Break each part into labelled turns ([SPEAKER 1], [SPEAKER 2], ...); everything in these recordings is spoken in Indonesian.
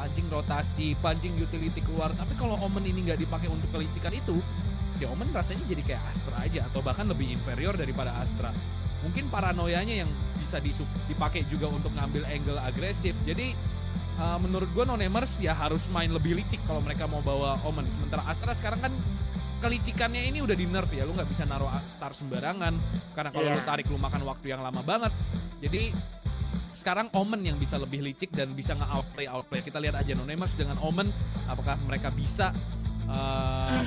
[SPEAKER 1] pancing rotasi, pancing utility keluar. Tapi kalau Omen ini nggak dipakai untuk kelicikan itu, ya Omen rasanya jadi kayak Astra aja atau bahkan lebih inferior daripada Astra. Mungkin paranoianya yang bisa dipakai juga untuk ngambil angle agresif. Jadi menurut gue Nonemers ya harus main lebih licik kalau mereka mau bawa Omen. Sementara Astra sekarang kan kelicikannya ini udah di nerf ya, lu nggak bisa naruh star sembarangan karena kalau lu tarik lu makan waktu yang lama banget. Jadi sekarang Omen yang bisa lebih licik dan bisa nge-outplay. Kita lihat aja Nonemers dengan Omen apakah mereka bisa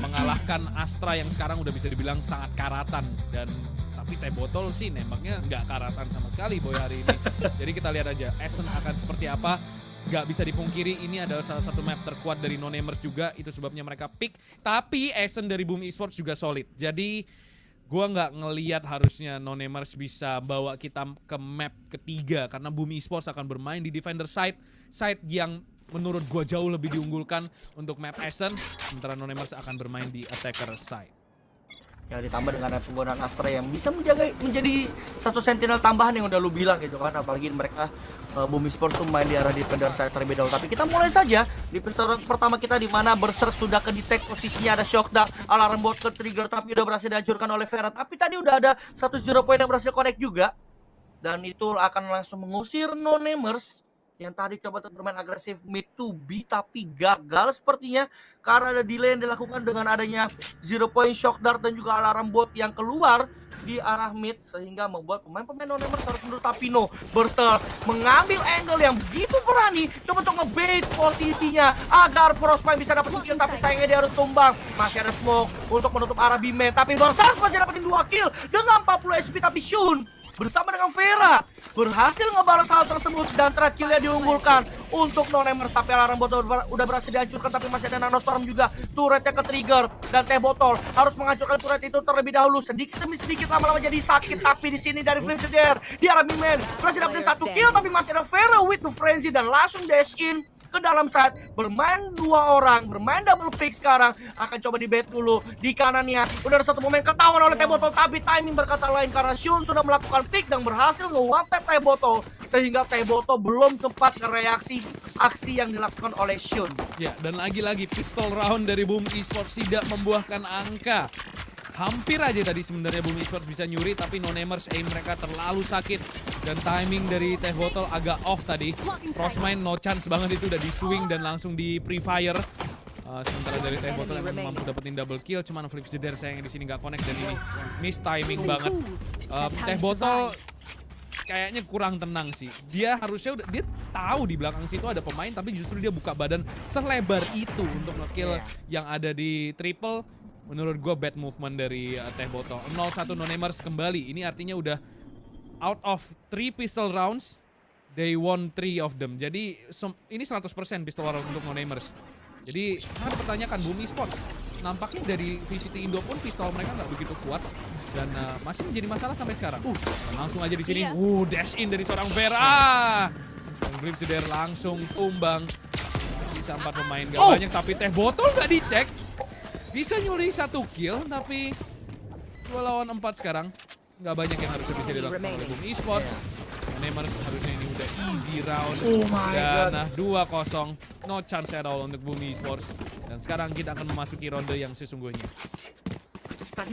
[SPEAKER 1] mengalahkan Astra yang sekarang udah bisa dibilang sangat karatan. Dan tapi teh botol sih nembaknya nggak karatan sama sekali boy hari ini. Jadi kita lihat aja Ascent akan seperti apa. Gak bisa dipungkiri ini adalah salah satu map terkuat dari Nonemers juga, itu sebabnya mereka pick. Tapi Ascent dari Boom Esports juga solid. Jadi gua nggak ngelihat harusnya Nonemers bisa bawa kita ke map ketiga karena Boom Esports akan bermain di defender side yang menurut gua jauh lebih diunggulkan untuk map Ascent, sementara Nonemers akan bermain di attacker side.
[SPEAKER 2] Ya ditambah dengan penggunaan Astra yang bisa menjadi satu sentinel tambahan yang udah lu bilang gitu kan, apalagi mereka Boom Esports main di arah defender side terlebih dahulu. Tapi kita mulai saja di episode pertama kita di mana Berserk sudah ke detect posisinya, ada shock down, alarm bot ke trigger tapi udah berhasil dihancurkan oleh Vera. Tapi tadi udah ada satu zero point yang berhasil connect juga, dan itu akan langsung mengusir Nonemers yang tadi coba untuk bermain agresif mid to B tapi gagal sepertinya karena ada delay yang dilakukan dengan adanya zero point shock dart dan juga alarm bot yang keluar di arah mid, sehingga membuat pemain-pemain Nonemers harus mundur. Tapi no, Berserk mengambil angle yang begitu berani, coba untuk ngebait posisinya agar Frostbite bisa dapat kill, tapi sayangnya dia harus tumbang. Masih ada smoke untuk menutup arah B-main, tapi Berserk masih dapetin 2 kill dengan 40 HP. Tapi Shun bersama dengan Vera berhasil ngebalas hal tersebut dan terakhirnya diunggulkan untuk Nonemers. Tapi alarm botol udah berhasil dihancurkan, tapi masih ada nanostorm juga, turretnya ke trigger, dan teh botol harus menghancurkan turret itu terlebih dahulu. Sedikit demi sedikit lama-lama jadi sakit. Tapi di sini dari Flip Seeder di arah B-main berhasil dapetin 1 kill, tapi masih ada Vera with the frenzy dan langsung dash in ke dalam side, bermain 2 orang, bermain double pick. Sekarang akan coba di bait dulu di kanannya. Udah ada satu momen ketahuan oleh teh botol, tapi timing berkata lain karena Shun sudah melakukan pick dan berhasil nge-one tap teh botol, sehingga teh botol belum sempat mereaksi aksi yang dilakukan oleh Shun.
[SPEAKER 1] Ya, dan lagi-lagi pistol round dari Boom Esports tidak membuahkan angka. Hampir aja tadi sebenarnya Boom Esports bisa nyuri, tapi Nonemers aim mereka terlalu sakit dan timing dari teh botol agak off tadi. Frostmine no chance banget, itu udah di swing dan langsung di pre-fire. Sementara dari teh botol yang mampu dapetin double kill, cuman Flip Seeder sayangnya di sini nggak connect dan ini miss timing banget. Teh botol kayaknya kurang tenang sih. Dia harusnya dia tahu di belakang situ ada pemain, tapi justru dia buka badan selebar itu untuk nge-kill yang ada di triple. Menurut gue bad movement dari teh botol. 0-1 Nonemers kembali. Ini artinya udah out of 3 pistol rounds, they won 3 of them. Jadi ini 100% pistol round untuk Nonemers. Jadi sangat dipertanyakan Boom Esports. Nampaknya dari VCT Indo pun pistol mereka nggak begitu kuat dan masih menjadi masalah sampai sekarang. Dan langsung aja di sini, dash in dari seorang Vera. Dan Flip Seeder langsung tumbang. Sisa 4 pemain gak banyak, tapi teh botol nggak dicek. Bisa nyuri 1 kill, tapi 2 lawan 4 sekarang. Nggak banyak yang harusnya bisa dilakukan oleh Boom Esports. Nonemers harusnya ini udah easy round. Dan 2-0, no chance at all untuk Boom Esports. Dan sekarang kita akan memasuki ronde yang sesungguhnya.
[SPEAKER 2] Tadi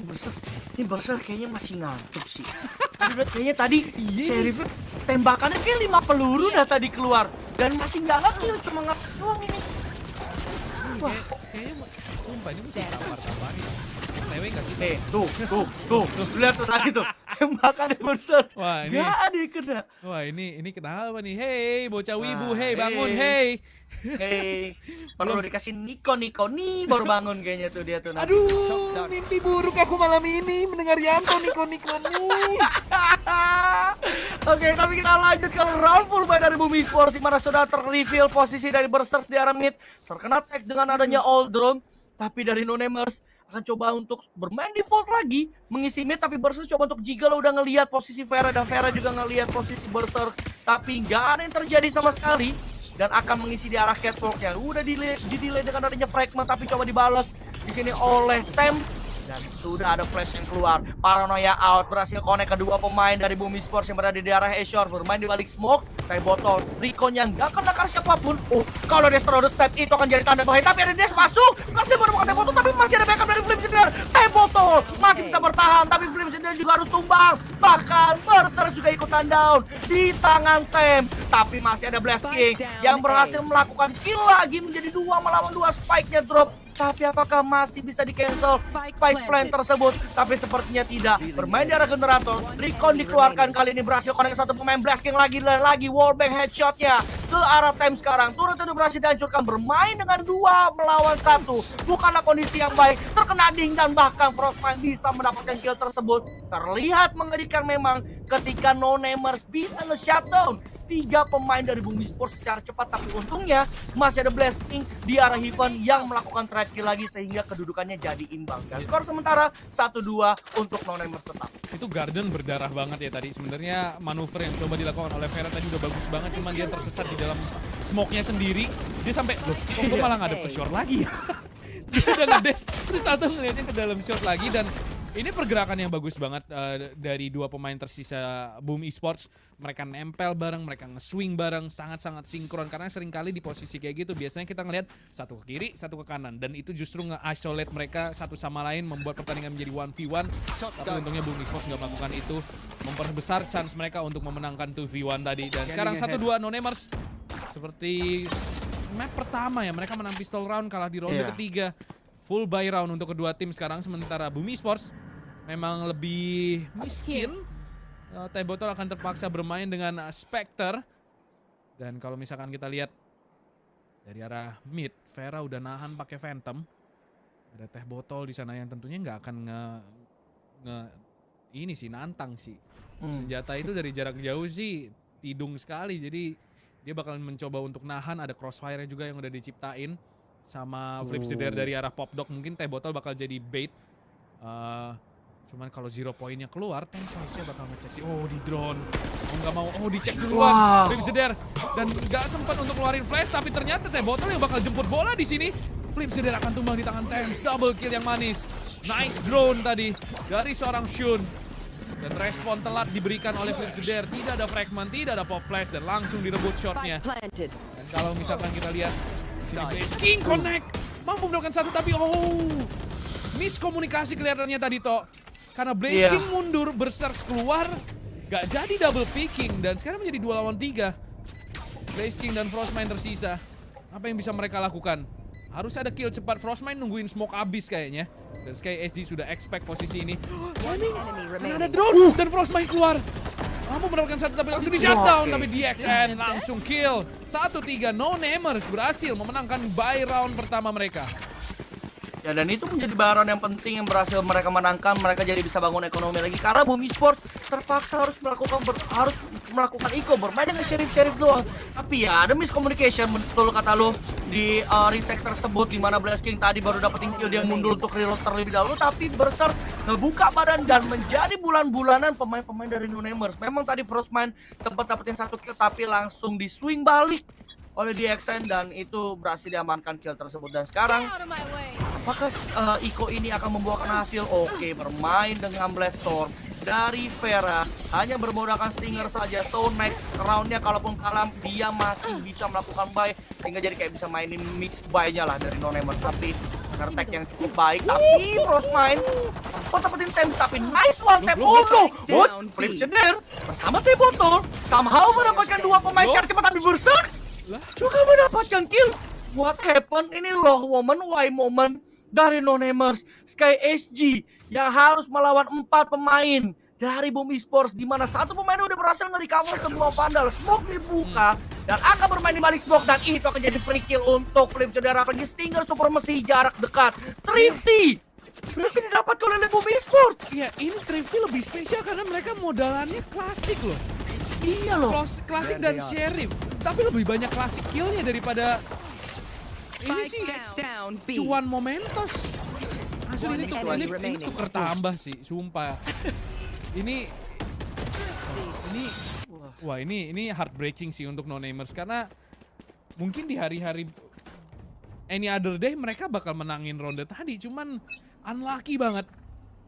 [SPEAKER 2] Berserk kayaknya masih ngantuk sih. Kayaknya tadi Sheriff tembakannya kayak 5 peluru dah tadi keluar. Dan masih nggak nge-kill, cuma nge doang ini. Wah,
[SPEAKER 1] kayaknya sumpah ini mesti tampar-tamparin. Lewe gak sih?
[SPEAKER 2] Tuh, lihat tuh tadi tuh tembakannya Berserk.
[SPEAKER 1] Wah, ini
[SPEAKER 2] gak ada yang kena.
[SPEAKER 1] Wah, ini kenapa nih? Hey, bocah wibu, hey bangun, hey.
[SPEAKER 2] Hey, perlu dikasih Niko nih baru bangun kayaknya tuh dia tuh.
[SPEAKER 1] Aduh, mimpi buruk aku malam ini mendengar Yanto Niko nih.
[SPEAKER 2] Oke, tapi kita lanjut ke round full by dari Boom Esports, di mana sudah ter-reveal posisi dari Berserk di arah mid, terkena tag dengan adanya all drone. Tapi dari Nonemers akan coba untuk bermain default lagi, mengisi mid, tapi Berserk coba untuk jiggle, udah ngelihat posisi Vera dan Vera juga ngelihat posisi Berserk, tapi nggak ada yang terjadi sama sekali. Dan akan mengisi di arah catwalknya. Udah di delay dengan adanya fragment, tapi coba dibalas di sini oleh Thames. Dan sudah ada flash yang keluar. Paranoia out. Berhasil connect kedua pemain dari Boom Esports yang berada di arah Azure. Bermain di balik smoke. Kayak botol. Recon yang gak kena nakar siapapun. Oh, kalau dia serode step itu akan jadi tanda bahaya. Tapi ada Dash masuk. Berhasil menemukan Teh Botol. Tapi masih ada backup dari Flip Cinder. Teh Botol masih bisa bertahan. Tapi Flip Cinder juga harus tumbang. Bahkan Berser juga ikutan down di tangan Tem. Tapi masih ada Blast King yang berhasil melakukan kill lagi menjadi 2 melawan 2. Spike-nya drop. Tapi apakah masih bisa di-cancel spike plan tersebut? Tapi sepertinya tidak. Bermain di arah generator. Recon dikeluarkan kali ini berhasil connect satu pemain. Blast King lagi wallbang headshotnya ke arah Tem sekarang. Turret itu berhasil dihancurkan. Bermain dengan 2 melawan 1. Bukanlah kondisi yang baik. Terkena ding dan bahkan Frostman bisa mendapatkan kill tersebut. Terlihat mengerikan memang ketika No-Namers bisa nge-shutdown 3 pemain dari Boom Esports secara cepat. Tapi untungnya masih ada Blast King di arah Heaven yang melakukan trade kill lagi sehingga kedudukannya jadi imbang. Dan skor sementara 1-2 untuk No-Namers tetap.
[SPEAKER 1] Itu Garden berdarah banget ya tadi. Sebenarnya manuver yang coba dilakukan oleh Vera tadi udah bagus banget, cuman dia tersesat di dalam smoke-nya sendiri. Dia sampai, loh, kok gue malah ngadep ke short lagi ya? Dia udah ngedes, terus tato ngeliatnya ke dalam short lagi. Dan ini pergerakan yang bagus banget dari 2 pemain tersisa Boom Esports. Mereka nempel bareng, mereka nge-swing bareng, sangat-sangat sinkron. Karena seringkali di posisi kayak gitu biasanya kita ngelihat satu ke kiri, satu ke kanan. Dan itu justru nge-isolate mereka satu sama lain, membuat pertandingan menjadi 1v1. Tapi untungnya Boom Esports nggak melakukan itu, memperbesar chance mereka untuk memenangkan 2v1 tadi. Dan sekarang 1-2 No-Namers. Seperti map pertama ya, mereka menang pistol round, kalah di ronde ketiga. Full buy round untuk kedua tim sekarang. Sementara Boom Esports memang lebih miskin. Teh Botol akan terpaksa bermain dengan Spectre. Dan kalau misalkan kita lihat dari arah mid, Vera udah nahan pakai Phantom. Ada Teh Botol di sana yang tentunya nggak akan ini sih nantang sih. Senjata itu dari jarak jauh sih tidung sekali. Jadi dia bakalan mencoba untuk nahan. Ada crossfire juga yang udah diciptain sama Flip Cinder dari arah Pop Dog. Mungkin Teh Botol bakal jadi bait. Cuman kalau 0 poinnya keluar, Tem seharusnya bakal ngecek sih. Oh, di drone. Oh, nggak mau. Oh, dicek duluan. Flip Cinder. Dan nggak sempat untuk keluarin flash, tapi ternyata Teh Botol yang bakal jemput bola di sini. Flip Cinder akan tumbang di tangan Tem. Double kill yang manis. Nice drone tadi dari seorang Shun. Dan respon telat diberikan oleh Flip Cinder. Tidak ada fragment, tidak ada pop flash, dan langsung direbut shotnya. Dan kalau misalkan kita lihat di sini Blaze King connect, mampu mendapatkan satu, tapi miskomunikasi kelihatannya tadi toh. Karena Blaze King mundur, Berserk keluar, gak jadi double picking, dan sekarang menjadi 2 lawan 3. Blaze King dan Frostmine tersisa. Apa yang bisa mereka lakukan? Harus ada kill cepat. Frostmine nungguin smoke abis kayaknya. Dan Sky SG sudah expect posisi ini. Timing, ada drone dan Frostmine keluar. Mampu mendapatkan satu tapi langsung di shutdown. Tapi DXN langsung kill. 1-3 No-Namers berhasil memenangkan buy round pertama mereka.
[SPEAKER 2] Ya, dan itu menjadi baron yang penting yang berhasil mereka menangkan. Mereka jadi bisa bangun ekonomi lagi karena Boom Esports terpaksa harus melakukan eco, bermain dengan sheriff doang. Tapi ya ada miscommunication, betul kata lo di retake tersebut, di mana Blast King tadi baru dapetin kill, dia mundur untuk reload terlebih dahulu. Tapi Berserk ngebuka badan dan menjadi bulan-bulanan pemain-pemain dari No-Namers. Memang tadi Frostman sempat dapetin 1 kill tapi langsung di swing balik oleh DXN dan itu berhasil diamankan kill tersebut. Dan sekarang apakah Iko ini akan membuahkan hasil? Oke, bermain dengan Bloodstorm dari Vera, hanya bermodalkan Stinger saja. So next roundnya kalaupun kalah dia masih bisa melakukan buy, sehingga jadi kayak bisa mainin mix buy-nya lah dari No-Namers. Tapi attack yang cukup baik, tapi Frostmine dapetin Tem, tapi nice one tap. Oh no, Flip Cinder bersama Teh Botol somehow mendapatkan 2 pemain secara cepat, tapi Berserk juga mendapatkan kill. What happened? Ini loh woman, why moment dari No-Namers. Sky SG yang harus melawan 4 pemain dari Boom Esports, di mana 1 pemain udah berhasil nge-recover semua vandal. Smoke dibuka dan akan bermain di balik smoke, dan itu akan jadi free kill untuk Flip Cinder. Apalagi Stinger supremasi jarak dekat. Thrifty berhasil didapatkan oleh Boom Esports.
[SPEAKER 1] Ya, ini Thrifty lebih spesial karena mereka modalannya klasik loh.
[SPEAKER 2] Iya loh.
[SPEAKER 1] Klasik dan Sheriff. Tapi lebih banyak klasik killnya daripada ini sih cuan momentos. Asli ini tuker tambah sih, sumpah. Ini heartbreaking sih untuk No-Namers karena mungkin di hari-hari any other day mereka bakal menangin ronde tadi, cuman unlucky banget.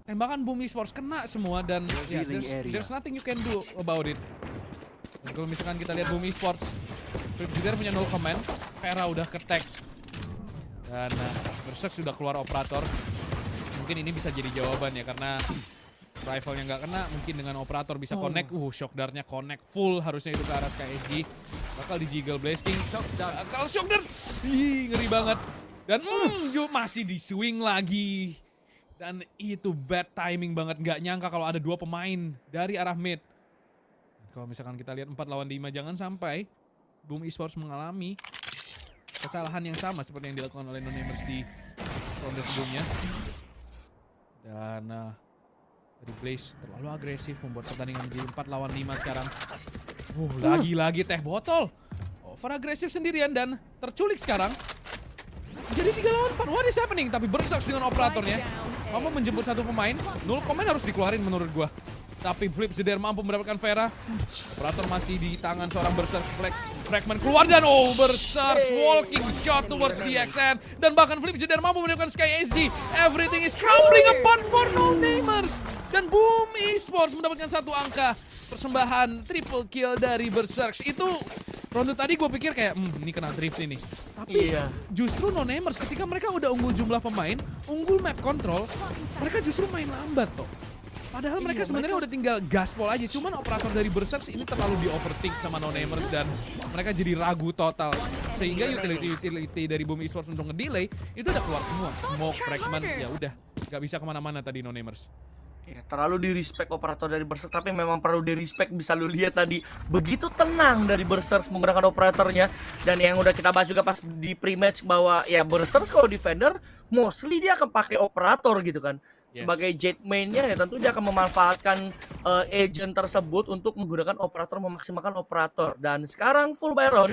[SPEAKER 1] Tembakan Boom Esports kena semua dan ya, there's nothing you can do about it. Dan kalau misalkan kita lihat Boom Esports, Flipsider punya 0 command, Vera udah ke-tag. Dan Berserk sudah keluar operator. Mungkin ini bisa jadi jawaban ya, karena rifle-nya nggak kena, mungkin dengan operator bisa connect. Shock dart-nya connect full, harusnya itu ke arah SkySG. Bakal di jiggle Blaze King. Bakal shock dart. Ih, ngeri banget. Dan masih di swing lagi. Dan itu bad timing banget, nggak nyangka kalau ada 2 pemain dari arah mid. Kalau misalkan kita lihat 4 lawan 5, jangan sampai Boom Esports mengalami kesalahan yang sama seperti yang dilakukan oleh Nonemers di ronde sebelumnya. Dan dari Blaze terlalu agresif membuat pertandingan menjadi 4 lawan 5 sekarang. Lagi-lagi teh botol. Over agresif sendirian dan terculik sekarang. Jadi 3 lawan 4, what is happening? Tapi Berserk dengan operatornya mampu menjemput 1 pemain. 0 komen harus dikeluarin menurut gua. Tapi Flipsider mampu mendapatkan Vera. Operator masih di tangan seorang Berserk. Fragment keluar dan Berserk walking shot towards the XN. Dan bahkan Flipsider mampu mendapatkan SkySG. Everything is crumbling apart for Nonemers. Dan Boom Esports mendapatkan 1 angka. Persembahan triple kill dari Berserk. Itu ronde tadi gue pikir kayak ini kena drift ini. Tapi justru Nonemers ketika mereka udah unggul jumlah pemain, unggul map control, mereka justru main lambat toh. Padahal mereka sebenarnya udah tinggal gaspol aja, cuman operator dari Berserk ini terlalu di overthink sama Nonemers dan mereka jadi ragu total. Sehingga utility dari Boom Esports untuk ngedelay itu udah keluar semua. Smoke, fragment, ya udah gak bisa kemana-mana tadi Nonemers.
[SPEAKER 2] Ya, terlalu di respect operator dari Berserk, tapi memang perlu di respect. Bisa lu lihat tadi begitu tenang dari Berserk menggunakan operatornya. Dan yang udah kita bahas juga pas di pre-match bahwa ya Berserk kalau defender mostly dia akan pakai operator gitu kan. Sebagai jet mainnya ya tentu dia akan memanfaatkan agent tersebut untuk menggunakan operator, memaksimalkan operator. Dan sekarang full Baron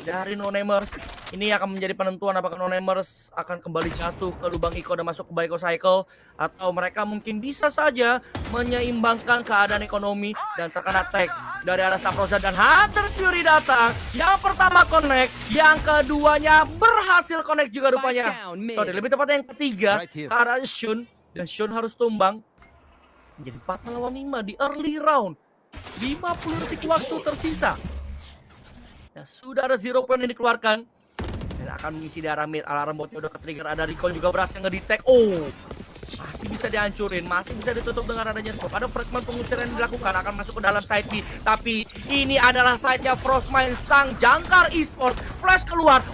[SPEAKER 2] dari Nonemers ini akan menjadi penentuan apakah Nonemers akan kembali jatuh ke lubang Iko dan masuk ke Baiko Cycle, atau mereka mungkin bisa saja menyeimbangkan keadaan ekonomi dan terkena tag dari arah Saproza dan Hunter's Fury datang. Yang pertama connect, yang keduanya berhasil connect juga rupanya. Sorry, lebih tepatnya yang ketiga ke arah Shun, dan Shun harus tumbang. Menjadi 4 lawan 5 di early round. 50 detik waktu tersisa. Nah, sudah ada 0 point yang dikeluarkan dan akan mengisi di arah mid. Alarm botnya udah ke-trigger, ada recall juga berhasil nge-detect. Masih bisa dihancurin, masih bisa ditutup dengan adanya smoke. Ada fragment pengusiran yang dilakukan, akan masuk ke dalam side B. Tapi ini adalah side-nya Frostmind, sang jangkar eSport. Flash keluar,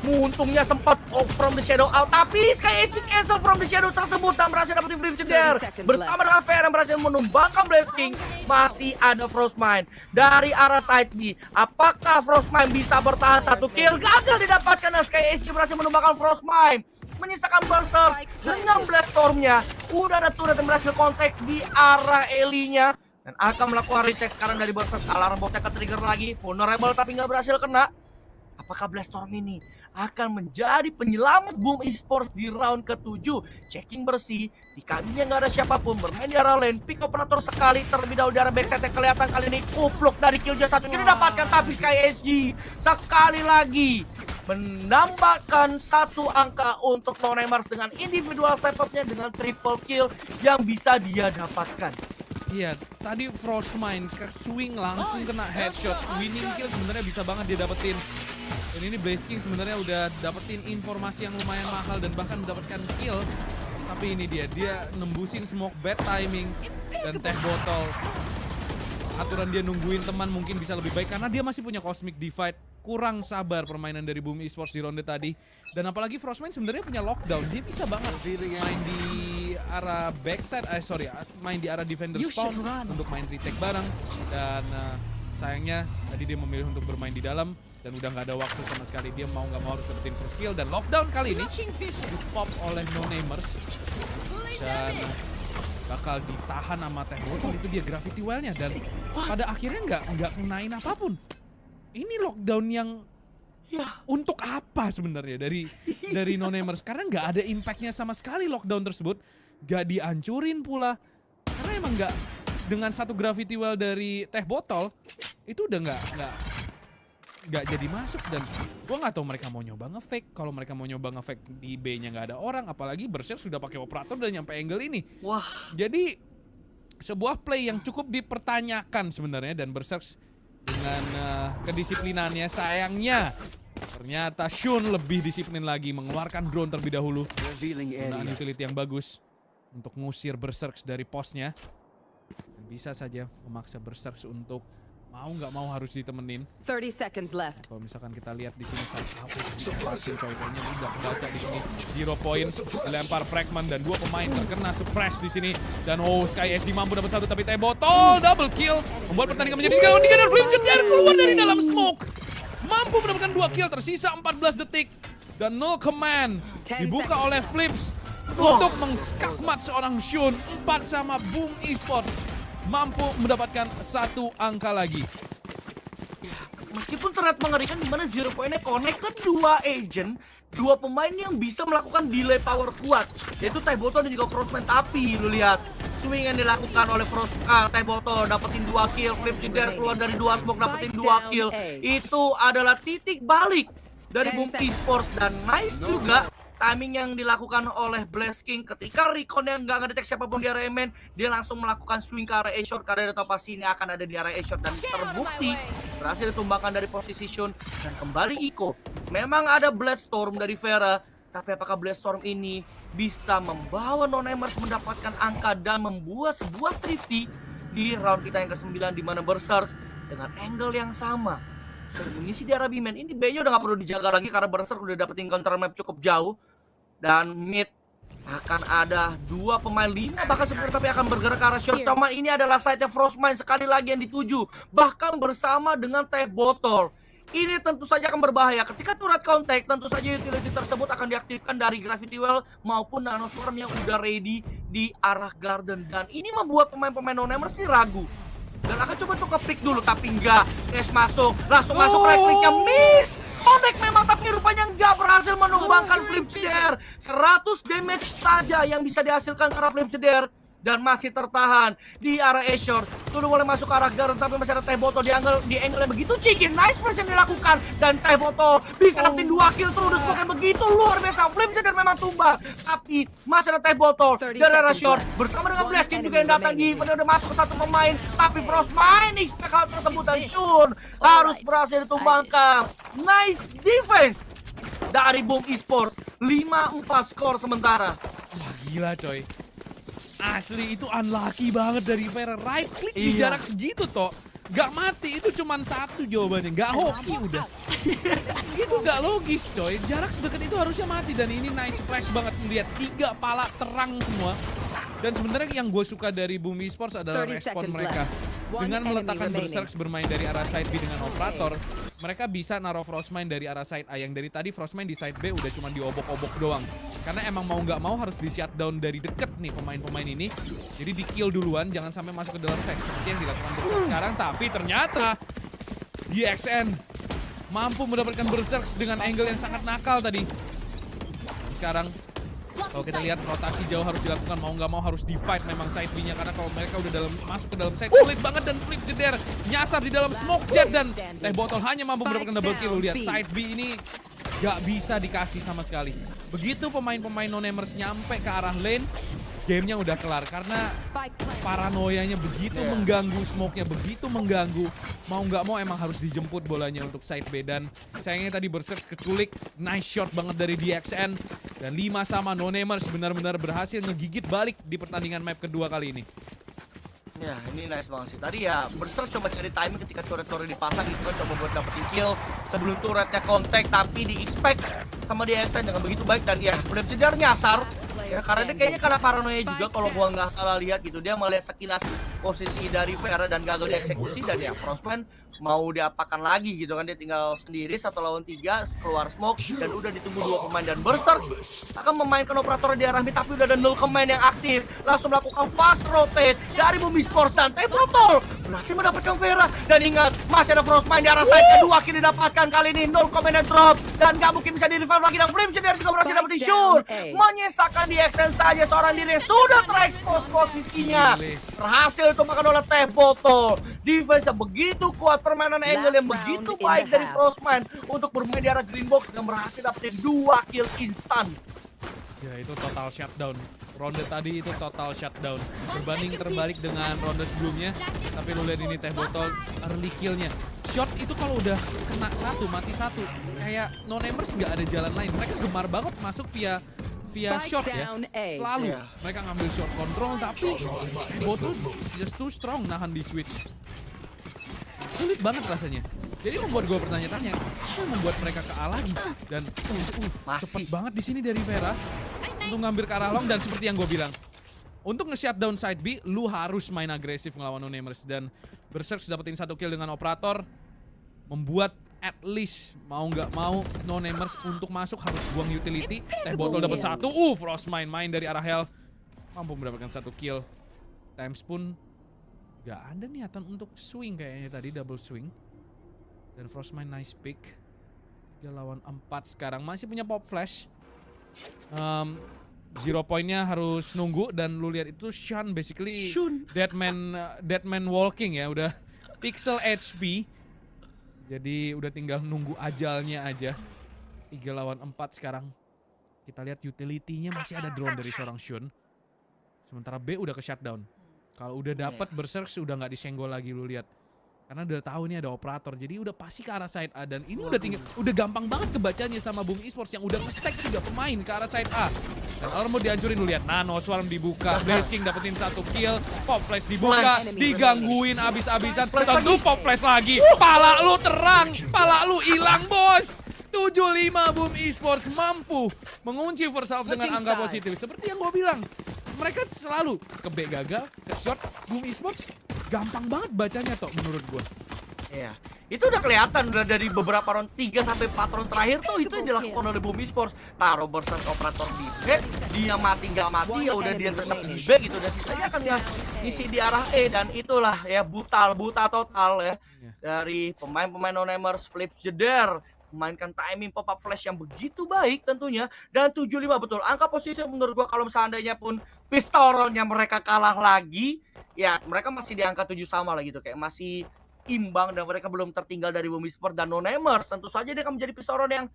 [SPEAKER 2] untungnya sempat from the shadow out. Tapi SkySG cancel from the shadow tersebut dan berhasil dapetin Flipsider. Bersama dengan Fair yang berhasil menumbangkan Blaze King. Masih ada Frostmind dari arah side B. Apakah Frostmind bisa bertahan 1 kill? Gagal didapatkan dan SkySG berhasil menumbangkan Frostmind. Menyisakan Berserk dengan Blast Storm-nya. Udah ada turret yang berhasil kontak di arah Ellie-nya dan akan melakukan retake sekarang dari Berserk. Alarm botnya ke-trigger lagi, vulnerable tapi nggak berhasil kena. Apakah Blast Storm ini akan menjadi penyelamat Boom Esports di round ke-7? Checking bersih, di kakinya nggak ada siapapun, bermain di arah lane, pick operator sekali, terlebih dahulu di arah backside yang kelihatan kali ini kupluk dari Killjoy 1 kali didapatkan, tapi SkySG sekali lagi menambahkan 1 angka untuk Nonemers dengan individual step up-nya dengan triple kill yang bisa dia dapatkan.
[SPEAKER 1] Iya, tadi Frostmind ke swing langsung kena headshot. Winning kill sebenarnya bisa banget dia dapetin. Dan ini Blaze King sebenarnya udah dapetin informasi yang lumayan mahal dan bahkan mendapatkan kill. Tapi ini dia nembusin smoke, bad timing dan teh botol. Aturan dia nungguin teman mungkin bisa lebih baik karena dia masih punya Cosmic Divide. Kurang sabar permainan dari Boom Esports di ronde tadi. Dan apalagi Frostmind sebenarnya punya lockdown. Dia bisa banget main di arah backside, main di arah defender spawn untuk main retake bareng. Dan sayangnya tadi dia memilih untuk bermain di dalam dan udah nggak ada waktu sama sekali. Dia mau nggak mau harus dapetin first kill dan lockdown kali ini di-pop oleh Nonemers. Dan bakal ditahan sama teh botol, itu dia gravity well-nya dan pada akhirnya nggak kenain apapun. Ini lockdown yang untuk apa sebenarnya dari Nonemers, karena nggak ada impactnya sama sekali lockdown tersebut, nggak dihancurin pula karena emang nggak, dengan 1 gravity well dari teh botol itu udah nggak jadi masuk. Dan gue nggak tahu mereka mau nyoba nge-fake. Kalau mereka mau nyoba nge-fake di B-nya nggak ada orang, apalagi Berserk sudah pakai operator dan nyampe angle ini.
[SPEAKER 2] Wah,
[SPEAKER 1] jadi sebuah play yang cukup dipertanyakan sebenarnya, dan Berserk dengan kedisiplinannya, sayangnya ternyata Shun lebih disiplin lagi, mengeluarkan drone terlebih dahulu, penggunaan utility yang bagus untuk ngusir Berserk dari posnya. Dan bisa saja memaksa Berserk untuk mau nggak mau harus ditemenin.
[SPEAKER 3] 30 seconds left.
[SPEAKER 1] Kalau misalkan kita lihat di sini saat aku coy, kayaknya udah kebaca di sini. 0 point, dilempar fragment dan 2 pemain terkena suppress di sini. Dan SkySC mampu dapat 1, tapi T-Botol double kill membuat pertandingan menjadi 3-3 dan Flips keluar dari dalam smoke. Mampu mendapatkan 2 kill, tersisa 14 detik dan 0 command dibuka oleh Flips untuk mengskakmat seorang Shun. 4 sama Boom Esports mampu mendapatkan 1 angka lagi.
[SPEAKER 2] meskipun terlihat mengerikan dimana 0 pointnya connect ke 2 agent, 2 pemain yang bisa melakukan delay power kuat, yaitu T-Botol dan juga Crossman. Tapi lu lihat swing yang dilakukan oleh T-Botol, dapetin 2 kill, Flip jeder keluar dari 2 smoke, dapetin 2 kill. Itu adalah titik balik dari Boom Esports, dan nice juga timing yang dilakukan oleh Blast King ketika Recon yang nggak ngedetek siapapun di area main, dia langsung melakukan swing ke arah A-shot karena dia tahu pasti ini akan ada di area A-shot, dan terbukti berhasil ditumbangkan dari posisi Shun. Dan kembali Iko, memang ada Bloodstorm dari Vera, tapi apakah Bloodstorm ini bisa membawa Nonemers mendapatkan angka dan membuat sebuah thrifty di round kita yang ke-9, di mana Berserk dengan angle yang sama sudah mengisi di arah B-man. Ini B-nya udah gak perlu dijaga lagi karena Berserk udah dapetin counter map cukup jauh. Dan mid akan ada 2 pemain 5 bahkan sebenarnya, tapi akan bergerak ke arah short. Cuman ini adalah side-nya Frostmine sekali lagi yang dituju, bahkan bersama dengan T-Botol. Ini tentu saja akan berbahaya. Ketika turret contact, tentu saja utility tersebut akan diaktifkan dari Gravity Well maupun Nanoswarm yang udah ready di arah Garden. Dan ini membuat pemain-pemain Nonemers ini ragu dan akan coba untuk ke-pick dulu, tapi enggak. Crash masuk, langsung masuk right click-nya miss. Connect memang, tapi rupanya enggak berhasil menumbangkan Flip jeder. 100 damage saja yang bisa dihasilkan karena Flip jeder, dan masih tertahan di arah A-short. Sudah mulai masuk ke arah Garden, tapi masih ada T-Botol di angle yang begitu cheeky. Nice press yang dilakukan, dan T-Botol bisa dapetin 2 kill terus. Bukan begitu luar biasa. Flip jeder memang tumbang, tapi masih ada T-Botol dari arah short bersama dengan Blast King juga yang datang. Udah masuk ke 1 pemain, tapi Frostmine expect hal tersebut, dan Shun harus berhasil ditumbangkan. Nice defense dari Boom Esports. 5-4 skor sementara.
[SPEAKER 1] Wah gila coy, asli itu unlucky banget dari Vera. Right click di jarak segitu toh, gak mati. Itu cuman 1 jawabannya, gak hoki udah. Itu gak logis coy, jarak sedekat itu harusnya mati. Dan ini nice flash banget, melihat 3 pala terang semua. Dan sebenarnya yang gue suka dari Boom Esports adalah respon mereka. Dengan meletakkan Berserk bermain dari arah side B dengan operator, mereka bisa naruh Frostmine dari arah side A. Yang dari tadi Frostmine di side B udah cuma diobok-obok doang. Karena emang mau nggak mau harus di shutdown dari deket nih pemain-pemain ini. Jadi di kill duluan, jangan sampai masuk ke dalam side seperti yang dilakukan Berserk sekarang. Tapi ternyata DXN mampu mendapatkan Berserk dengan angle yang sangat nakal tadi. Dan sekarang kalau kita lihat rotasi jauh harus dilakukan, mau nggak mau harus di-fight memang side B-nya, karena kalau mereka udah masuk ke dalam side sulit banget. Dan Flip jeder nyasar di dalam smoke jet, dan T-Botol hanya mampu mendapatkan double kill. Lihat side B ini gak bisa dikasih sama sekali. Begitu pemain-pemain Nonemers nyampe ke arah lane, gamenya udah kelar karena paranoianya begitu mengganggu, smoke-nya begitu mengganggu. Mau nggak mau emang harus dijemput bolanya untuk side B. Dan sayangnya tadi Berserk keculik, nice shot banget dari DXN. Dan 5 sama Nonemers benar-benar berhasil ngegigit balik di pertandingan map kedua kali ini.
[SPEAKER 2] Ya, ini nice banget sih. Tadi ya Berserk coba cari timing ketika turret-turret dipasang gitu kan, coba buat dapetin kill sebelum turretnya kontak, tapi di-expect sama DXN dengan begitu baik. Dan ya Flip jeder nyasar. Ya, karena dia kayaknya karena paranoia juga kalau gua nggak salah lihat gitu. Dia melihat sekilas posisi dari Vera dan gagal dieksekusi, dan ya Frostman mau diapakan lagi gitu kan. Dia tinggal sendiri 1 lawan 3, keluar smoke, dan udah ditunggu 2 pemain. Dan Berserk akan memainkan operator di arah mid, tapi udah ada 0 pemain yang aktif. Langsung melakukan fast rotate dari Boom Esports, dan T-Botol berhasil mendapatkan Vera. Dan ingat, masih ada Frostmine di arah side kedua kini didapatkan. Kali ini 0 command drop, dan gak mungkin bisa di-revive lagi. Dan Flip jeder juga berhasil dapetin Shun, menyisakan di extend saja seorang diri yang sudah terekspos posisinya. Berhasil kill itu makan oleh Teh Botol. Defense yang begitu kuat, permainan angle yang begitu baik dari Frostman untuk bermain di arah green box dan berhasil dapetin 2 kill instan.
[SPEAKER 1] Ya itu total shutdown. Ronde tadi itu total shutdown. Berbanding terbalik dengan ronde sebelumnya. Tapi lu lihat ini Teh Botol early killnya. Shot itu kalau udah kena satu, mati satu. Kayak No-Namers nggak ada jalan lain. Mereka gemar banget masuk via shot ya. Selalu mereka ngambil shot control tapi Teh Botol just too strong nahan di switch. Sulit banget rasanya. Jadi membuat gue bertanya-tanya, apa yang membuat mereka ke A lagi? Dan cepet banget di sini dari Vera untuk ngambil ke arah long dan seperti yang gue bilang, untuk nge-shutdown side B, lu harus main agresif ngelawan No-Namers dan Berserk dapetin 1 kill dengan operator, membuat at least mau nggak mau No-Namers untuk masuk harus buang utility. Teh Botol dapat 1, Frostmine main dari arah hell, mampu mendapatkan 1 kill. Times pun nggak ada niatan untuk swing kayaknya tadi, double swing. Dan Frostmine nice pick. 3 lawan 4 sekarang. Masih punya pop flash. 0 pointnya harus nunggu. Dan lu lihat itu Shun basically dead man walking ya. Udah pixel HP. Jadi udah tinggal nunggu ajalnya aja. 3 lawan 4 sekarang. Kita lihat utility-nya masih ada drone dari seorang Shun. Sementara B udah ke shutdown. Kalau udah dapet Berserk udah nggak disenggol lagi lu lihat. Karena udah tahu ini ada operator, jadi udah pasti ke arah side A. Dan ini udah gampang banget kebacanya sama Boom Esports yang udah nge-stack 3 pemain ke arah side A. Dan Armor dihancurin, lu lihat Nano Swarm dibuka, Blaze King dapetin 1 kill, Pop Flash dibuka, digangguin abis-abisan, tentu Pop Flash lagi. Pala lu terang, pala lu hilang bos. 75 Boom Esports mampu mengunci first half dengan angka positif. Seperti yang gue bilang, mereka selalu ke B gagal, ke shot, Boom Esports gampang banget bacanya toh menurut gue.
[SPEAKER 2] Iya, itu udah kelihatan udah dari beberapa round 3 sampai 4 round terakhir tuh itu yang dilakukan oleh Boom Esports. Taruh Berserk operator di B, dia mati nggak mati ya udah dia tetap di B gitu. Dan sisanya akan ngisi di arah E dan itulah ya buta total ya dari pemain-pemain No-Namers. Flips jeder memainkan timing pop-up flash yang begitu baik tentunya. Dan 75 betul angka posisi menurut gua kalau seandainya pun pistolnya mereka kalah lagi, ya mereka masih di angka 7 sama lah gitu, kayak masih imbang dan mereka belum tertinggal dari Boom Esports dan No-Namers. Tentu saja dia akan menjadi pistoron yang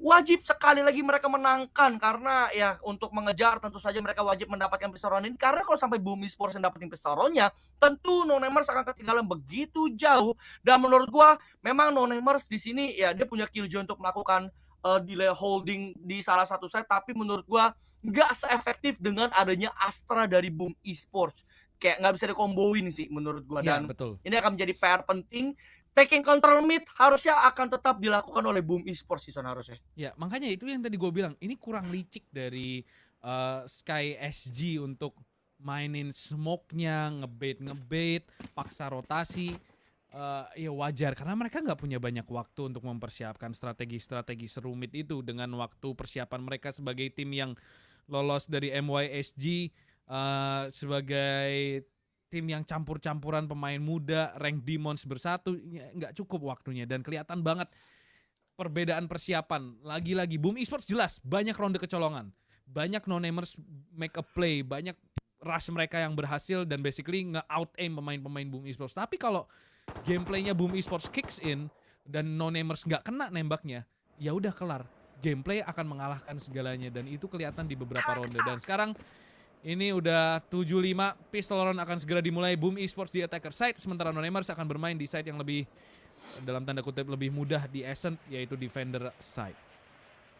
[SPEAKER 2] wajib sekali lagi mereka menangkan karena ya untuk mengejar tentu saja mereka wajib mendapatkan pistoron ini, karena kalau sampai Boom Esports yang dapetin pistoronnya tentu No-Namers akan ketinggalan begitu jauh. Dan menurut gua memang No-Namers di sini ya dia punya killjoy untuk melakukan delay holding di salah satu side, tapi menurut gua nggak seefektif dengan adanya Astra dari Boom Esports. Kayak nggak bisa dikomboin sih menurut gua. Dan
[SPEAKER 1] betul.
[SPEAKER 2] Ini akan menjadi PR penting. Taking control mid harusnya akan tetap dilakukan oleh Boom Esports season harusnya.
[SPEAKER 1] Ya makanya itu yang tadi gue bilang, ini kurang licik dari Sky SG untuk mainin smoke-nya, ngebait, paksa rotasi. Ya wajar karena mereka nggak punya banyak waktu untuk mempersiapkan strategi-strategi serumit itu dengan waktu persiapan mereka sebagai tim yang lolos dari MYSG, sebagai tim yang campur-campuran pemain muda, rank Demons bersatu, nggak cukup waktunya. Dan kelihatan banget perbedaan persiapan. Lagi-lagi Boom Esports jelas banyak ronde kecolongan, banyak No-Namers make a play, banyak rush mereka yang berhasil dan basically nge-out aim pemain-pemain Boom Esports. Tapi kalau gameplaynya Boom Esports kicks in dan No-Namers nggak kena nembaknya, ya udah kelar. Gameplay akan mengalahkan segalanya dan itu kelihatan di beberapa ronde. Dan sekarang ini udah 75, pistol round akan segera dimulai. Boom Esports di attacker side, sementara No-Namers akan bermain di side yang lebih, dalam tanda kutip, lebih mudah di Ascent, yaitu defender side.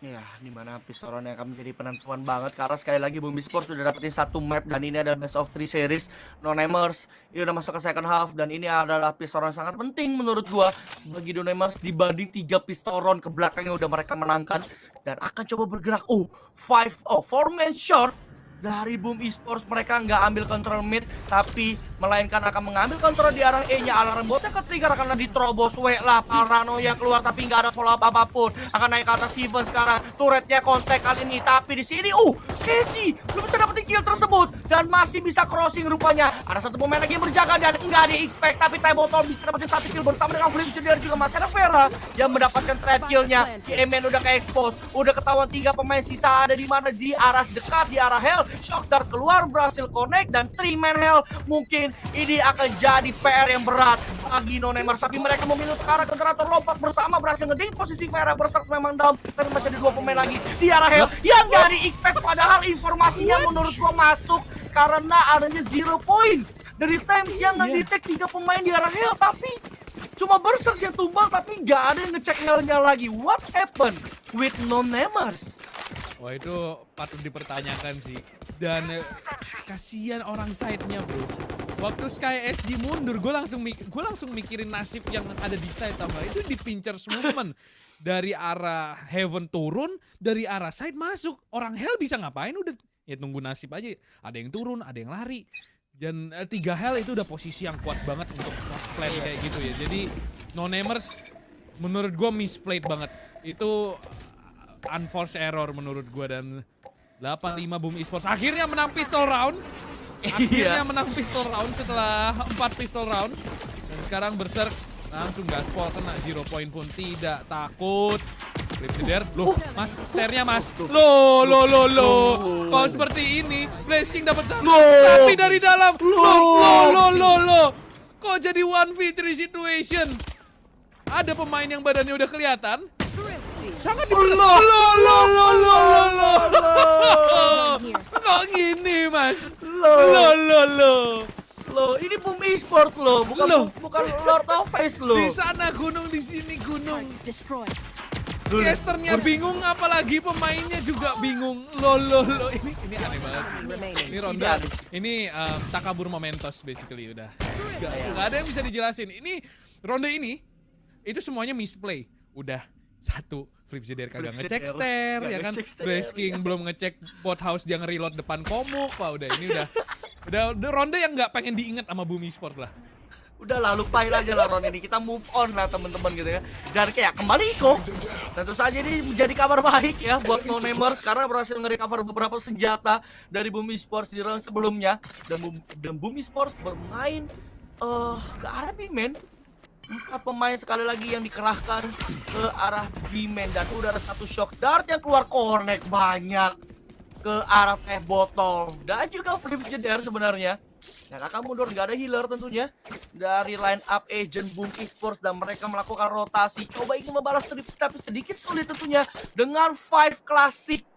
[SPEAKER 2] Ya, dimana pistol round yang akan menjadi penentuan banget karena sekali lagi Boom Esports sudah dapetin 1 map dan ini adalah best of 3 series. No-Namers ini udah masuk ke second half dan ini adalah pistol round sangat penting menurut gua bagi No-Namers dibanding 3 pistol round ke belakang yang udah mereka menangkan dan akan coba bergerak. 4-man shot dari Boom Esports. Mereka nggak ambil kontrol mid tapi melainkan akan mengambil kontrol di arah E-nya. Alarm botnya ke-trigger karena diterobos lah. Paranoia keluar tapi nggak ada follow up apapun. Akan naik ke atas Heaven sekarang. Turretnya kontak kali ini tapi di sini Skesi belum bisa dapetin kill tersebut dan masih bisa crossing rupanya. Ada satu pemain lagi yang berjaga dan nggak di-expect tapi Teh Botol bisa dapetin 1 kill bersama dengan Flip Shader juga masih ada Vera yang mendapatkan trade kill-nya. CMN udah ke-expose. Udah ketahuan 3 pemain sisa ada di mana, di arah dekat, di arah hell. Shock Dart keluar, berhasil connect, dan 3-man hell. Mungkin ini akan jadi PR yang berat bagi No-Namers. Tapi mereka memilih ke arah generator lompat bersama, berhasil ngeding posisi Vera. Berserk memang down, tapi masih ada 2 pemain lagi di arah hell yang gak di-expect. Padahal informasinya menurut gua masuk karena adanya 0 point dari Times yang nge-detect 3 pemain di arah hell. Tapi cuma Berserk yang tumbang, tapi gak ada yang ngecek hellnya lagi. What happened with No-Namers?
[SPEAKER 1] Wah, itu patut dipertanyakan sih. Dan kasihan orang side-nya, bro. Waktu Sky SG mundur, gue langsung mikirin nasib yang ada di side, tau gak? Itu di Pinchers movement. Dari arah Heaven turun, dari arah side masuk. Orang Hell bisa ngapain? Udah ya tunggu nasib aja. Ada yang turun, ada yang lari. Dan 3 Hell itu udah posisi yang kuat banget untuk crossplay kayak gitu ya. Jadi No-Namers menurut gue misplayed banget. Itu unforced error menurut gue. Dan 8-5 Boom Esports akhirnya menang pistol round. Akhirnya menang pistol round setelah 4 pistol round. Dan sekarang Berserk langsung gaspol, kena 0 point pun tidak takut. Flip Cedar, loh mas, stairnya mas. Loh. Kalau seperti ini, Blaze King dapat satu, tapi dari dalam. Loh. Kok jadi 1v3 situation? Ada pemain yang badannya udah kelihatan. Sangat loh. Kok gini mas?
[SPEAKER 2] Loh, ini Boom Esports loh, bukan Lord of Face loh.
[SPEAKER 1] Di sana gunung, di sini gunung. Casternya bingung, apalagi pemainnya juga bingung. Loh. Ini aneh banget sih. Ini ronde, ini takabur momentos basically udah. Gak ada yang bisa dijelasin. Ini ronde ini, itu semuanya misplay. Udah satu, Flip Cedar kagak ngecek stair, ya kan? Blaze King belum ngecek bot house, dia nge-reload depan komuk. Wah udah ini udah ronde yang nggak pengen diingat sama Boom Esports lah.
[SPEAKER 2] Udah lah, lupain aja lah ronde ini, kita move on lah teman-teman gitu ya. Dan kayak kembali Iko, tentu saja ini menjadi kabar baik ya buat No-Namers karena berhasil nge-recover beberapa senjata dari Boom Esports di round sebelumnya. Dan Boom Esports bermain ke arah B-man. 4 pemain sekali lagi yang dikerahkan ke arah B-man. Dan udah ada 1 Shock Dart yang keluar, connect banyak ke arah teh botol. Dan juga Flip Cedar sebenarnya yang akan mundur, nggak ada healer tentunya dari line up agent Boom Esports. Dan mereka melakukan rotasi, coba ingin membalas tapi sedikit sulit tentunya dengan 5 klasik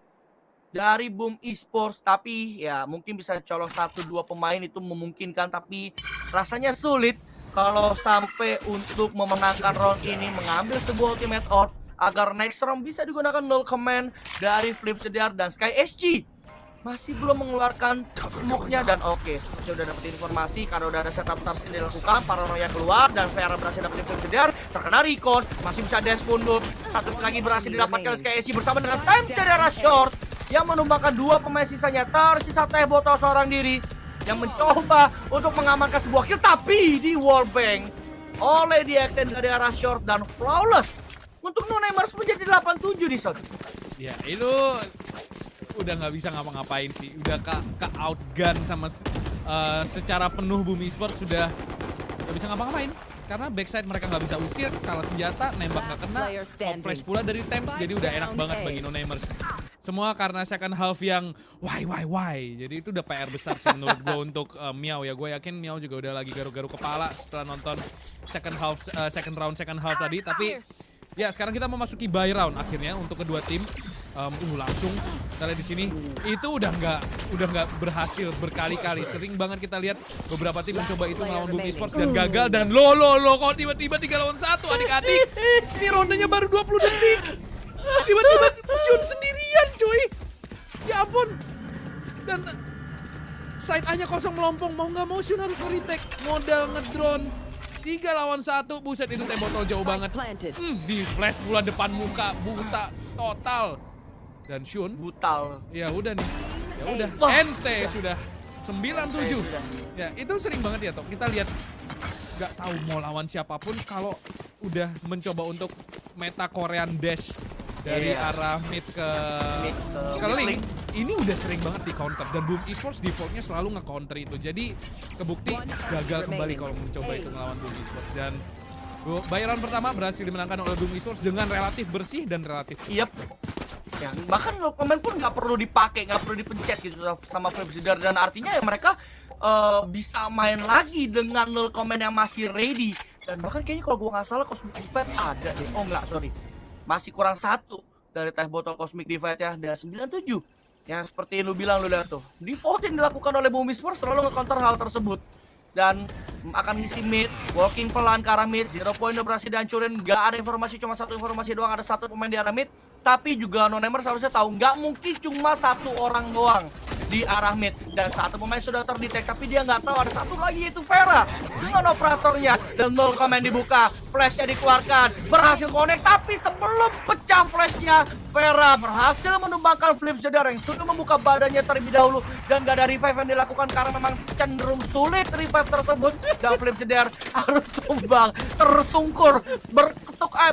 [SPEAKER 2] dari Boom Esports. Tapi ya mungkin bisa colok 1-2 pemain itu memungkinkan, tapi rasanya sulit kalau sampai untuk memenangkan round ini, mengambil sebuah ultimate orb agar next round bisa digunakan null command dari Flip Cedar. Dan Sky SG masih belum mengeluarkan smoke-nya. Dan oke, seperti udah dapat informasi karena udah ada setup stars yang dilakukan, Paranoia keluar dan Vera berhasil dapetin Flip Cedar, terkena recon, masih bisa dash mundur. Satu lagi berhasil didapatkan Sky SG bersama dengan Times dari arah short yang menumbangkan 2 pemain sisanya. Tersisa teh botol seorang diri yang mencoba untuk mengamankan sebuah kill, tapi di wallbang oleh DXN dari arah short. Dan flawless untuk No-Namers menjadi 8-7 di shot.
[SPEAKER 1] Ya itu udah nggak bisa ngapa-ngapain sih, udah ke outgun sama secara penuh Boom Esports, sudah nggak bisa ngapa-ngapain karena backside mereka nggak bisa usir, kalah senjata, nembak nggak kena, top flash pula dari Thames, jadi udah enak banget bagi No-Namers. Semua karena second half yang why. Jadi itu udah PR besar sih menurut gue untuk Miao ya. Gue yakin Miao juga udah lagi garuk-garuk kepala setelah nonton second half tadi. Tapi ya sekarang kita memasuki buy round akhirnya untuk kedua tim. Langsung kita lihat di sini itu udah nggak berhasil berkali-kali. Sering banget kita lihat beberapa tim mencoba itu melawan Boom Esports dan gagal. Dan lo kok tiba-tiba 3 lawan 1 adik-adik. Ini rondenya baru 20 detik. Tiba-tiba Shun sendirian cuy. Ya ampun. Dan side A-nya kosong melompong, mau nggak mau Shun harus nge-retake. Modal ngedrone 3 lawan 1, buset itu teh botol jauh banget. Di flash pula depan muka, buta total. Dan Shun
[SPEAKER 2] Butal.
[SPEAKER 1] ya udah nih. Ya udah, ente sudah 9-7. Ya, itu sering banget ya Tok. Kita lihat nggak tahu mau lawan siapapun kalau udah mencoba untuk meta Korean dash dari arah mid ke link, ini udah sering banget di counter. Dan Boom Esports defaultnya selalu nge-counter itu. Jadi kebukti gagal kembali kalau mencoba itu melawan Boom Esports. Dan bayaran pertama berhasil dimenangkan oleh Boom Esports dengan relatif bersih dan relatif.
[SPEAKER 2] Ya, bahkan no comment pun nggak perlu dipakai, nggak perlu dipencet gitu sama Flipsidar, dan artinya ya mereka bisa main lagi dengan nol comment yang masih ready. Dan bahkan kayaknya kalau gua nggak salah Cosmic Divide ada deh. Oh nggak, sorry. Masih kurang satu dari teh botol Cosmic Divide ya, dan 97. Yang seperti lu bilang, lu lihat tuh. Default yang dilakukan oleh Bumi Sports selalu nge-counter hal tersebut. Dan akan ngisi mid, walking pelan ke arah mid, 0 point udah berhasil dihancurin. Nggak ada informasi, cuma satu informasi doang, ada satu pemain di arah mid. Tapi juga Nonemers harusnya tahu, nggak mungkin cuma satu orang doang di arah mid. Dan satu pemain sudah terdetek, tapi dia nggak tahu ada satu lagi, yaitu Vera dengan operatornya. Dan nol komen dibuka, flashnya dikeluarkan, berhasil connect. Tapi sebelum pecah flashnya, Vera berhasil menumbangkan Flipsidar yang sudah membuka badannya terlebih dahulu. Dan nggak ada revive yang dilakukan karena memang cenderung sulit revive tersebut. Dan Flipsidar harus tumbang, tersungkur,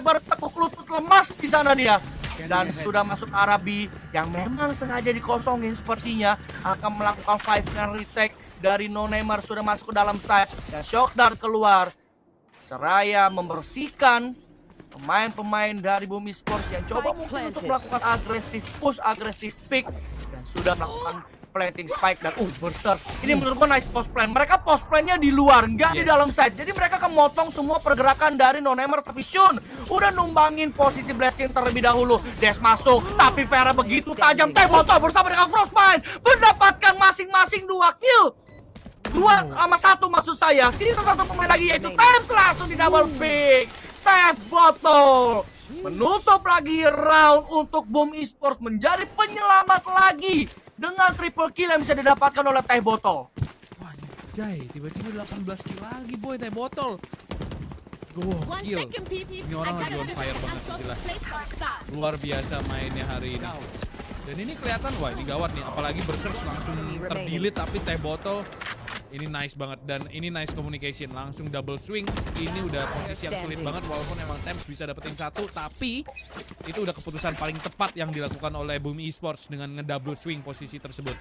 [SPEAKER 2] bertekuk lutut lemas di sana dia. Dan sudah masuk Arabi yang memang sengaja dikosongin, sepertinya akan melakukan 5-man retake dari No-Namer. Sudah masuk ke dalam side dan Shock Dart keluar. Seraya membersihkan pemain-pemain dari Bumi Sports yang coba mungkin untuk melakukan agresif push, agresif pick, dan sudah melakukan planting spike dan berserk. Ini menurut gua nice post plan. Mereka post plannya di luar, nggak di dalam side. Jadi mereka akan motong semua pergerakan dari No-Namer. Tapi Shun udah numbangin posisi Blasting terlebih dahulu. Des masuk, tapi Vera begitu tajam. Teboto bersama dengan Frostmine mendapatkan masing-masing 2 kill. 2 sama 1 maksud saya. Sisa satu pemain lagi, yaitu Thames, langsung di double pick. Teboto menutup lagi round untuk Boom Esports, menjadi penyelamat lagi dengan triple kill yang bisa didapatkan oleh Teh Botol.
[SPEAKER 1] Wah, Jay, tiba-tiba 18 kill lagi boy Teh Botol. Gokil. Ini orang lagi on fire banget sih, jelas. Luar biasa mainnya hari ini. Dan ini kelihatan, wah ini gawat nih. Apalagi Berserk langsung terdilit, tapi Teh Botol ini nice banget. Dan ini nice communication, langsung double swing. Ini udah posisi yang sulit banget, walaupun emang Thames bisa dapetin 1. Tapi itu udah keputusan paling tepat yang dilakukan oleh Bumi Esports dengan ngedouble swing posisi tersebut.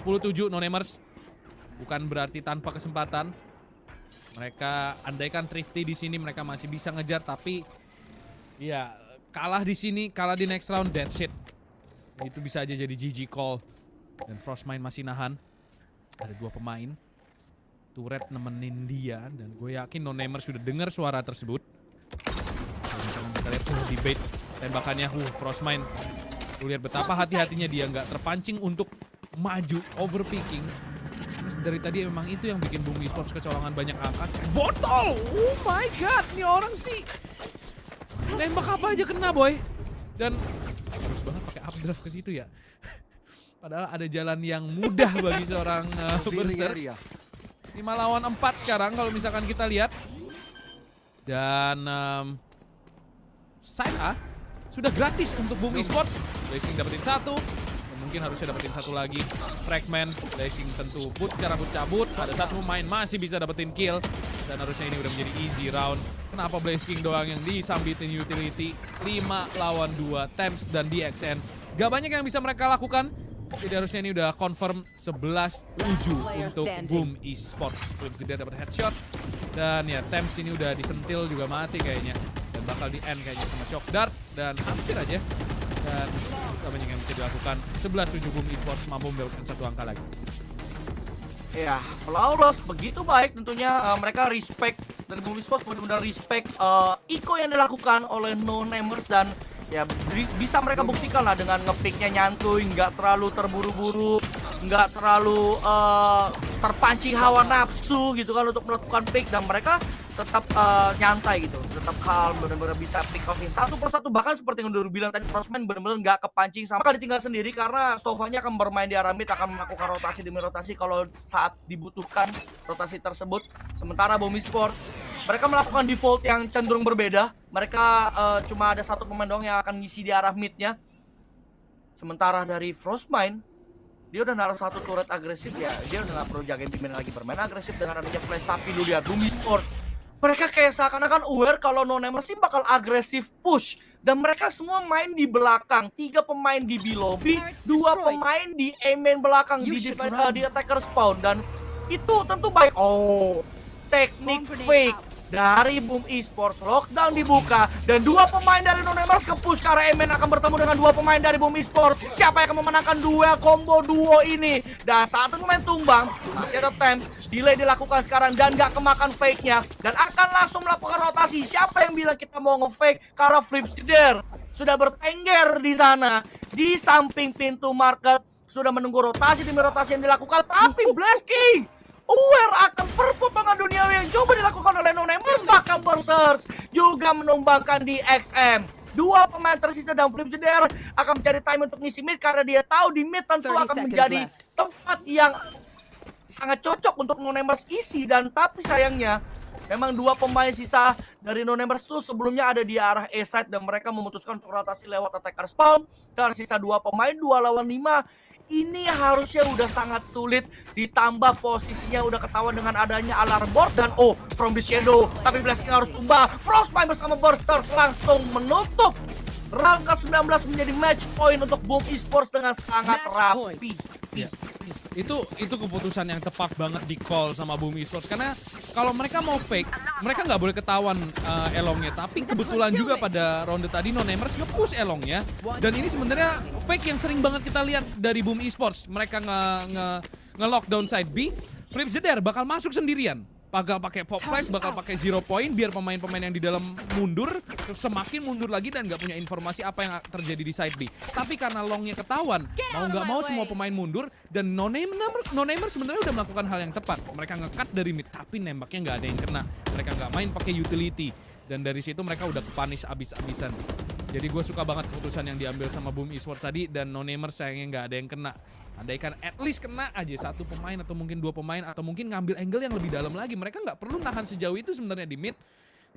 [SPEAKER 1] 10-7 No-Namers. Bukan berarti tanpa kesempatan. Mereka andaikan Thrifty di sini mereka masih bisa ngejar, tapi ya kalah di sini, kalah di next round, that's it. Itu bisa aja jadi GG call. Dan Frostmine masih nahan. Ada 2 pemain. Turret nemenin dia, dan gue yakin No-Namer sudah dengar suara tersebut. Kalau misalnya kita lihat di bait tembakannya, Frostmine. Lu lihat betapa hati-hatinya dia nggak terpancing untuk maju overpicking. Terus dari tadi memang itu yang bikin Bumi Esports kecolongan banyak angkat. Botol! Oh my god, nih orang sih tembak apa aja kena boy. Dan harus banget pakai updraft ke situ ya. Padahal ada jalan yang mudah bagi seorang Berserk. 5 lawan 4 sekarang kalau misalkan kita lihat. Dan side A sudah gratis untuk Bumi Esports. Blazing dapetin 1. Mungkin harusnya dapetin 1 lagi. Fragment, Blazing tentu cabut. Ada 1 pemain masih bisa dapetin kill. Dan harusnya ini udah menjadi easy round. Kenapa Blazing doang yang disambitin utility? 5 lawan 2, Thames dan DXN. Gak banyak yang bisa mereka lakukan. Jadi harusnya ini udah confirm 11-7 untuk Boom Esports. Flipsidar dapat headshot. Dan ya Thames ini udah disentil juga mati kayaknya. Dan bakal di end kayaknya sama Shock Dart. Dan hampir aja. Dan gak banyak yang bisa dilakukan. 11-7 Boom Esports mampu mendapatkan 1 angka lagi.
[SPEAKER 2] Ya, flawless, begitu baik tentunya. Mereka respect dari Boom Esports, benar-benar respect Iko yang dilakukan oleh No-Namers. Dan ya bisa mereka buktikan lah dengan ngepicknya nyantuy, nggak terlalu terburu-buru, nggak terlalu terpancing hawa nafsu gitu kan untuk melakukan pick. Dan mereka tetap nyantai gitu, tetap calm, benar-benar bisa pick offin satu persatu. Bahkan seperti yang udah bilang tadi, Frostman benar-benar nggak kepancing sama kali ditinggal sendiri, karena Stovanya akan bermain di arah mid, akan melakukan rotasi demi rotasi kalau saat dibutuhkan rotasi tersebut. Sementara Bumi Sports mereka melakukan default yang cenderung berbeda. Mereka cuma ada 1 pemain doang yang akan ngisi di arah midnya. Sementara dari Frostmine, dia udah naruh 1 turret agresif ya, dia udah nggak perlu jagain timnya lagi bermain agresif dengan adanya flash. Tapi lu lihat Bumi Sports, mereka kayak seakan-akan aware kalau No-Namer sih bakal agresif push. Dan mereka semua main di belakang. 3 pemain di B lobby, 2 pemain di A main belakang, di attacker spawn. Dan itu tentu baik. Oh, teknik fake dari Boom Esports. Lockdown dibuka dan dua pemain dari Non-Gamers ke-push ke arah Emen akan bertemu dengan dua pemain dari Boom Esports. Siapa yang akan memenangkan duel combo duo ini? Dan satu pemain tumbang, masih ada Temps, delay dilakukan sekarang dan gak kemakan fake-nya dan akan langsung melakukan rotasi. Siapa yang bilang kita mau nge-fake? Karena Flipsider sudah bertengger di sana di samping pintu market, sudah menunggu rotasi demi rotasi yang dilakukan. Tapi Blazking aware akan perpotongan duniawi yang coba dilakukan oleh Non-Gamers, bahkan Berserk juga menumbangkan di XM. Dua pemain tersisa dan Flipsider akan mencari time untuk ngisi mid karena dia tahu di mid tentu
[SPEAKER 3] 30
[SPEAKER 2] akan
[SPEAKER 3] seconds
[SPEAKER 2] menjadi
[SPEAKER 3] left.
[SPEAKER 2] tempat yang sangat cocok untuk Non-Gamers isi. Dan tapi sayangnya memang dua pemain sisa dari Non-Gamers itu sebelumnya ada di arah A side dan mereka memutuskan untuk rotasi lewat attacker spawn. Dan sisa dua pemain 2 lawan 5 ini harusnya udah sangat sulit, ditambah posisinya udah ketahuan dengan adanya alarm board dan from the shadow. Tapi Blazking harus tumbang. Frostbite bersama Berserk langsung menutup round ke-19 menjadi match point untuk Boom Esports dengan sangat rapi.
[SPEAKER 1] Ya. Itu keputusan yang tepat banget di call sama Boom Esports karena kalau mereka mau fake, mereka nggak boleh ketahuan elongnya. Tapi kebetulan juga pada ronde tadi Non-Gamers nge-push elongnya dan ini sebenarnya fake yang sering banget kita lihat dari Boom Esports. Mereka nge-lockdown side B, Flipsider bakal masuk sendirian. Bakal pakai pop flash, bakal pakai 0 point biar pemain-pemain yang di dalam mundur, semakin mundur lagi dan nggak punya informasi apa yang terjadi di side B. Tapi karena longnya ketahuan, mau nggak mau semua pemain mundur dan Non-Gamers sebenarnya udah melakukan hal yang tepat. Mereka nge-cut dari mid tapi nembaknya nggak ada yang kena. Mereka nggak main pakai utility dan dari situ mereka udah kepanis abis-abisan. Jadi gue suka banget keputusan yang diambil sama Boom Esports tadi dan Non-Gamers sayangnya nggak ada yang kena. Andaikan at least kena aja satu pemain atau mungkin dua pemain atau mungkin ngambil angle yang lebih dalam lagi. Mereka nggak perlu nahan sejauh itu sebenarnya di mid.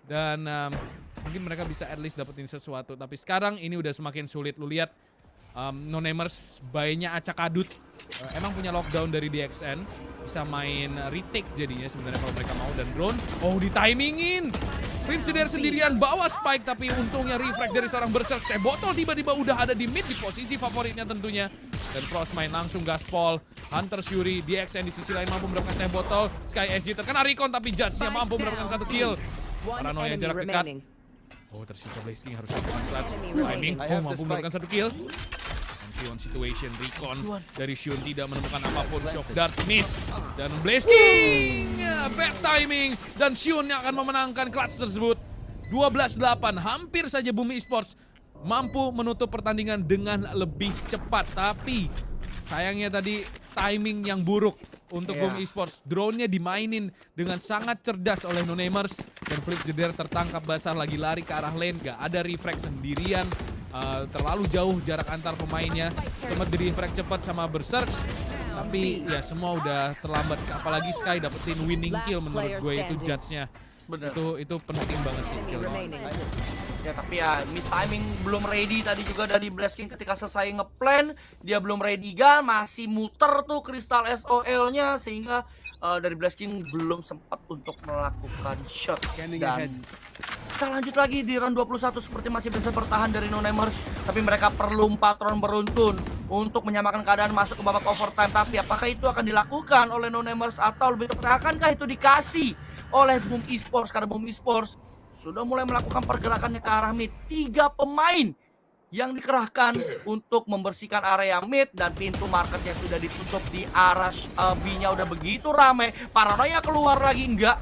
[SPEAKER 1] Dan mungkin mereka bisa at least dapetin sesuatu. Tapi sekarang ini udah semakin sulit. Lu lihat Non-Gamers bayinya acak adut. Emang punya lockdown dari DXN. Bisa main retake jadinya sebenarnya kalau mereka mau. Dan drone, ditimingin. Flipsider sendirian bawa spike tapi untungnya refrag dari seorang Berserk. Teh botol tiba-tiba udah ada di mid di posisi favoritnya tentunya. Dan Frostmine langsung gaspol. Hunter Shuri, DXN di sisi lain mampu mendapatkan teh botol. Sky SG terkena recon tapi Judge-nya mampu mendapatkan satu kill. Paranoia jarak dekat. Tersisa Blazking harus mendapatkan clutch. Timing, mampu mendapatkan satu kill. On situation, recon dari Shun tidak menemukan apapun. Shock Dart miss. Dan Blazking bad timing. Dan Shun yang akan memenangkan clutch tersebut. 12-8, hampir saja Boom Esports mampu menutup pertandingan dengan lebih cepat. Tapi sayangnya tadi timing yang buruk untuk Boom Esports. Drone-nya dimainin dengan sangat cerdas oleh Non-Gamers. Dan Flipsider tertangkap basah lagi lari ke arah lane. Gak ada refrag sendirian. Terlalu jauh jarak antar pemainnya. Sempat di refrag cepat sama Berserk. Tapi ya semua udah terlambat. Apalagi Sky dapetin winning kill menurut gue itu judge-nya.
[SPEAKER 2] Bener.
[SPEAKER 1] Itu penting banget sih kill.
[SPEAKER 2] Ya tapi ya miss timing, belum ready tadi juga dari Blazking ketika selesai ngeplan. Dia belum ready masih muter tuh kristal SOL-nya sehingga dari Blazking belum sempat untuk melakukan shot. Dan kita lanjut lagi di round 21 seperti masih bisa bertahan dari Non-Gamers. Tapi mereka perlu 4 round beruntun untuk menyamakan keadaan masuk ke babak overtime. Tapi apakah itu akan dilakukan oleh Non-Gamers atau lebih tepat akankah itu dikasih oleh Boom Esports? Karena Boom Esports sudah mulai melakukan pergerakannya ke arah mid. 3 pemain yang dikerahkan untuk membersihkan area mid dan pintu marketnya sudah ditutup di arah B-nya udah begitu ramai. Paranoia keluar lagi enggak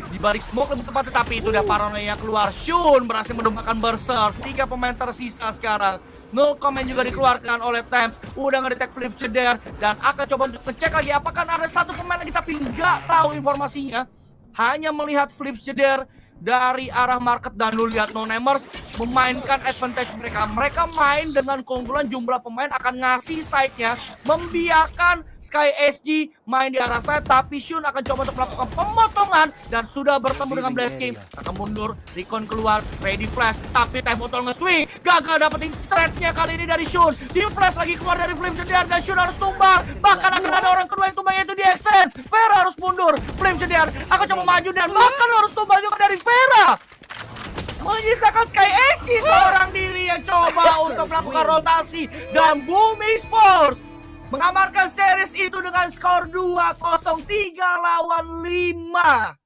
[SPEAKER 2] di balik smoke lebih tepatnya, tapi itu udah Paranoia keluar. Shun berhasil menumbangkan Berserk. 3 pemain tersisa sekarang. No comment juga dikeluarkan oleh Temps. Udah ngedetect Flipsider dan akan coba untuk ngecek lagi apakah ada satu pemain lagi tapi nggak tahu informasinya. Hanya melihat Flipsider dari arah market dan lu lihat Non-Gamers memainkan advantage mereka. Mereka main dengan keunggulan jumlah pemain akan ngasih side-nya, membiarkan Sky SG main di arah side, tapi Shun akan coba untuk melakukan pemotongan dan sudah bertemu dengan Blazking. Akan mundur, recon keluar, ready flash, tapi teh botol nge-swing, gagal dapetin threat-nya kali ini dari Shun. Di flash lagi keluar dari Flipsider dan Shun harus tumbang. Bahkan akan ada orang kedua yang tumbang yaitu DXN. Vera harus mundur, Flipsider akan coba maju dan bahkan harus tumbang juga dari Vera. Menyisakan Sky SG seorang diri yang coba untuk melakukan rotasi. Dan Boom Esports mengamankan series itu dengan skor 2-0, 3 lawan 5.